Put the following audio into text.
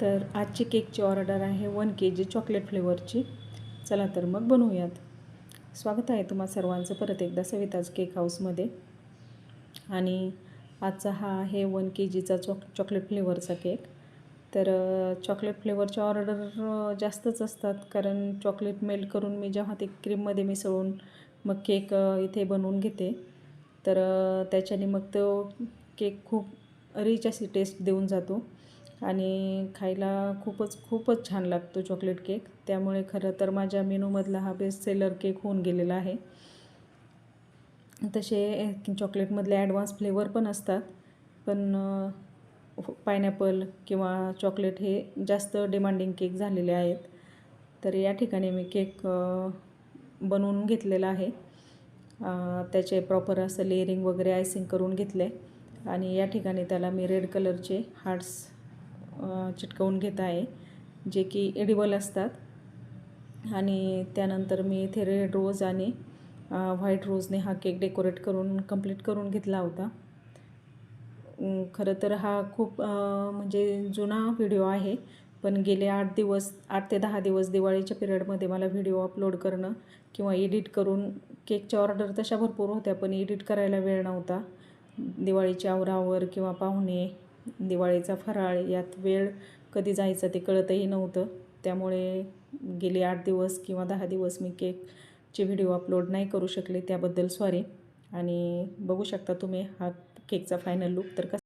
तर आजची केकची ऑर्डर आहे 1 kg चॉकलेट फ्लेवरची. चला तर मग बनवूयात. स्वागत आहे तुम्हा सर्वांचं परत एकदा सविताज केक हाऊसमध्ये. आणि आजचा हा आहे 1 kgचा चॉकलेट फ्लेवरचा केक. तर चॉकलेट फ्लेवरच्या ऑर्डर जास्तच असतात, कारण चॉकलेट मेल्ट करून मी जेव्हा ते क्रीममध्ये मिसळून मग केक इथे बनवून घेते, तर त्याच्याने मग तो केक खूप रिच अशी टेस्ट देऊन जातो आणि खायला खूपच छान लागतो चॉकलेट केक. त्यामुळे खरं तर माझ्या मेनूमधला हा बेस्ट सेलर केक होऊन गेलेला आहे. तसे चॉकलेटमधले ॲडव्हान्स फ्लेवर पण असतात, पण पायनॅपल किंवा चॉकलेट हे जास्त डिमांडिंग केक झालेले आहेत. तर या ठिकाणी मी केक बनवून घेतलेला आहे. त्याचे प्रॉपर असं लेअरिंग वगैरे आयसिंग करून घेतलं आहे आणि या ठिकाणी त्याला मी रेड कलरचे हार्ट्स चिटकवून घेत आहे, जे की एडिबल असतात. आणि त्यानंतर मी इथे रेड रोज आणि व्हाईट रोजने हा केक डेकोरेट करून कंप्लीट करून घेतला होता. खरं तर हा खूप म्हणजे जुना व्हिडिओ आहे, पण गेले 8 ते 10 दिवस दिवाळीच्या पिरियडमध्ये मला व्हिडिओ अपलोड करणं किंवा एडिट करून, केकच्या ऑर्डर तशा भरपूर होत्या पण एडिट करायला वेळ नव्हता. दिवाळीची आवरावर किंवा पाहुणे, दिवाळीचा फराळ यात वेळ कधी जायचा ते कळतही नव्हतं. त्यामुळे गेले 8 दिवस किंवा 10 दिवस मी केकचे व्हिडिओ अपलोड नाही करू शकले, त्याबद्दल सॉरी. आणि बघू शकता तुम्ही हा केकचा फायनल लुक तर